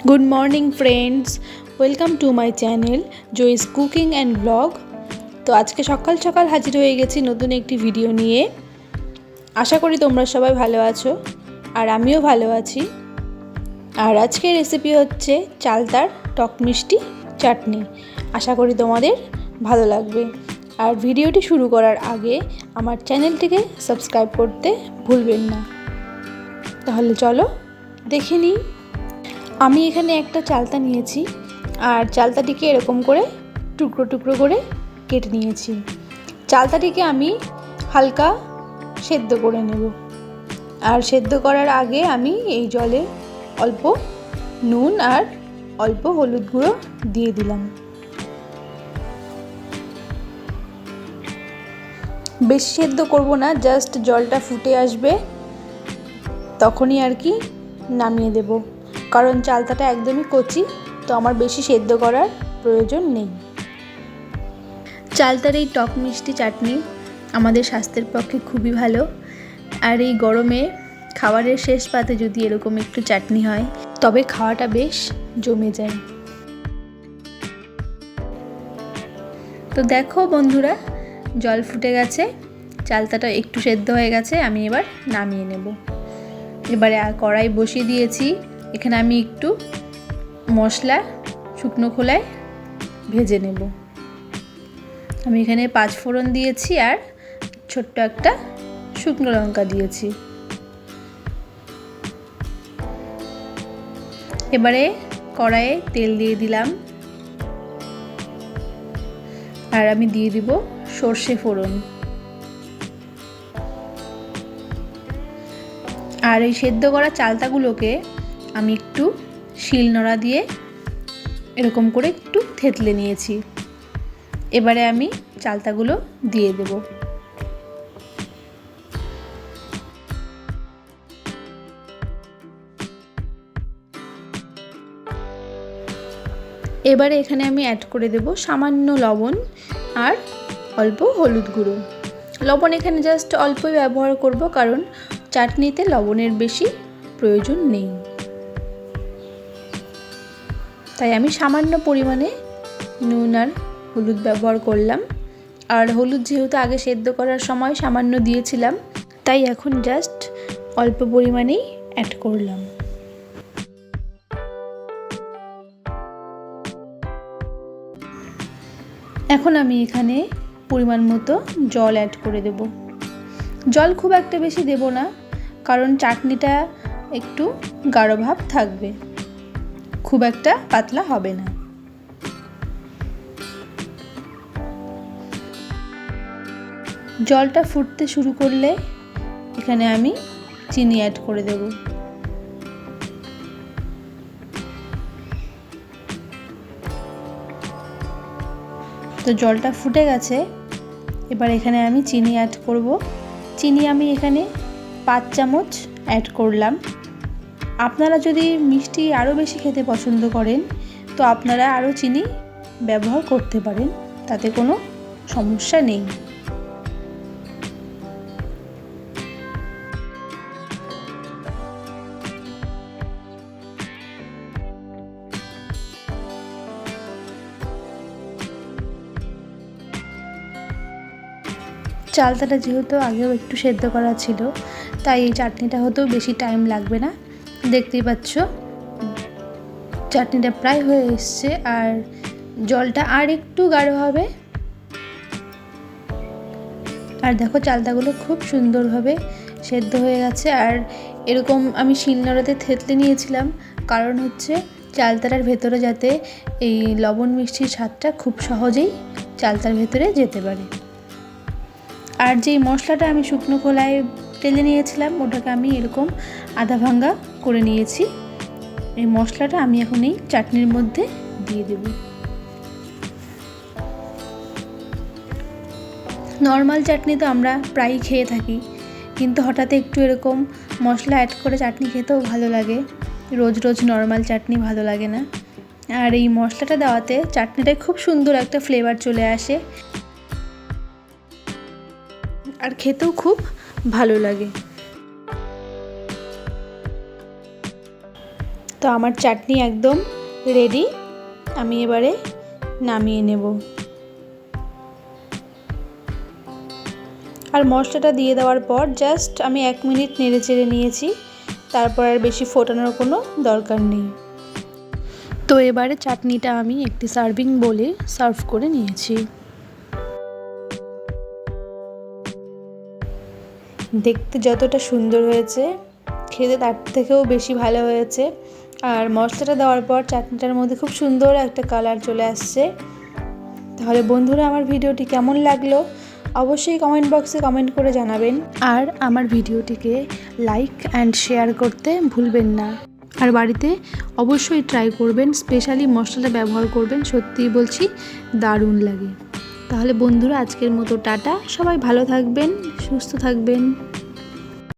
Good morning friends, welcome to my channel joys cooking and blog. তো আজকে সকাল সকাল হাজির হয়ে গেছি নতুন একটি ভিডিও নিয়ে। আশা করি তোমরা সবাই ভালো আছো আর আমিও ভালো আছি। আর আজকের রেসিপি হচ্ছে চালতার টক মিষ্টি চাটনি। আশা করি তোমাদের ভালো লাগবে। আর ভিডিওটি শুরু করার আগে আমার চ্যানেলটিকে সাবস্ক্রাইব করতে ভুলবেন না। তাহলে চলো দেখে নিই। আমি এখানে একটা চালতা নিয়েছি আর চালতাটিকে এরকম করে টুকরো টুকরো করে কেটে নিয়েছি। চালতাটিকে আমি হালকা সেদ্ধ করে নেব। আর সেদ্ধ করার আগে আমি এই জলে অল্প নুন আর অল্প হলুদ গুঁড়ো দিয়ে দিলাম। বেশি সেদ্ধ করব না, জাস্ট জলটা ফুটে আসবে তখনই আর কি নামিয়ে দেব, কারণ চালতাটা একদমই কচি, তো আমার বেশি সেদ্ধ করার প্রয়োজন নেই। চালতার এই টক মিষ্টি চাটনি আমাদের স্বাস্থ্যের পক্ষে খুবই ভালো। আর এই গরমে খাবারের শেষ পাতে যদি এরকম একটু চাটনি হয় তবে খাওয়াটা বেশ জমে যায়। তো দেখো বন্ধুরা, জল ফুটে গেছে, চালতাটা একটু সেদ্ধ হয়ে গেছে, আমি এবার নামিয়ে নেব। এবারে কড়াই বসিয়ে দিয়েছি। এখানে আমি একটু মশলা শুকনো খোলায় ভেজে নেব। আমি এখানে 5 ফোড়ন দিয়েছি আর ছোট্ট একটা শুকনো লঙ্কা দিয়েছি। এবারে কড়াইয়ে তেল দিয়ে দিলাম আর আমি দিয়ে দিব সর্ষে ফোড়ন। আর এই সেদ্ধ করা চালতাগুলোকে আমি একটু শিলনোড়া দিয়ে এরকম করে একটু থেতলে নিয়েছি। এবারে আমি চালতাগুলো দিয়ে দেব। এবারে এখানে আমি অ্যাড করে দেব সামান্য লবণ আর অল্প হলুদ গুঁড়ো। লবণ এখানে জাস্ট অল্পই ব্যবহার করব, কারণ চাটনিতে লবণের বেশি প্রয়োজন নেই। তাই আমি সামান্য পরিমাণে নুন আর হলুদ ব্যবহার করলাম। আর হলুদ যেহেতু আগে সেদ্ধ করার সময় সামান্য দিয়েছিলাম, তাই এখন জাস্ট অল্প পরিমাণেই অ্যাড করলাম। এখন আমি এখানে পরিমাণ মতো জল অ্যাড করে দেব। জল খুব একটা বেশি দেব না, কারণ চাটনিটা একটু গাঢ় ভাব থাকবে, খুব একটা পাতলা হবে না। জলটা ফুটতে শুরু করলে এখানে আমি চিনি অ্যাড করে দেব। তো জলটা ফুটে গেছে, এবার এখানে আমি চিনি অ্যাড করব। চিনি আমি এখানে 5 চামচ অ্যাড করলাম। আপনারা যদি মিষ্টি আরও বেশি খেতে পছন্দ করেন তো আপনারা আরও চিনি ব্যবহার করতে পারেন, তাতে কোনো সমস্যা নেই। চালতাটা যেহেতু আগেও একটু সেদ্ধ করা ছিল, তাই এই চাটনিটা হতেও বেশি টাইম লাগবে না। দেখতেই পাচ্ছ চাটনিটা প্রায় হয়ে এসছে আর জলটা আর একটু গাঢ় হবে। আর দেখো চালতাগুলো খুব সুন্দরভাবে সেদ্ধ হয়ে গেছে। আর এরকম আমি শিলনোড়াতে থেতলে নিয়েছিলাম, কারণ হচ্ছে চালতাটার ভেতরে যাতে এই লবণ মিষ্টির স্বাদটা খুব সহজেই চালতার ভেতরে যেতে পারে। আর যেই মশলাটা আমি শুকনো খোলায় টেলে নিয়েছিলাম, ওটাকে আমি এরকম আধা ভাঙ্গা করে নিয়েছি। এই মশলাটা আমি এখন এই চাটনির মধ্যে দিয়ে দেব। নর্মাল চাটনি তো আমরা প্রায়ই খেয়ে থাকি, কিন্তু হঠাৎ একটু এরকম মশলা অ্যাড করে চাটনি খেতেও ভালো লাগে। রোজ রোজ নর্মাল চাটনি ভালো লাগে না। আর এই মশলাটা দেওয়াতে চাটনিটায় খুব সুন্দর একটা ফ্লেভার চলে আসে আর খেতেও খুব ভালো লাগে। তো আমার চাটনি একদম রেডি, আমি এবারে নামিয়ে নেব। আর মশলাটা দিয়ে দেওয়ার পর জাস্ট আমি 1 মিনিট নেড়ে চেড়ে নিয়েছি, তারপর আর বেশি ফোটানোর কোনো দরকার নেই। তো এবারে চাটনিটা আমি একটি সার্ভিং বোলে সার্ভ করে নিয়েছি। দেখতে যতটা সুন্দর হয়েছে, খেতে তার থেকেও বেশি ভালো হয়েছে। আর মশলাটা দেওয়ার পর চাটনিটার মধ্যে খুব সুন্দর একটা কালার চলে আসছে। তাহলে বন্ধুরা, আমার ভিডিওটি কেমন লাগলো অবশ্যই কমেন্ট বক্সে কমেন্ট করে জানাবেন। আর আমার ভিডিওটিকে লাইক অ্যান্ড শেয়ার করতে ভুলবেন না। আর বাড়িতে অবশ্যই ট্রাই করবেন, স্পেশালি মশলাটা ব্যবহার করবেন, সত্যিই বলছি দারুণ লাগে। তাহলে বন্ধুরা, আজকের মতো টাটা, সবাই ভালো থাকবেন, সুস্থ থাকবেন।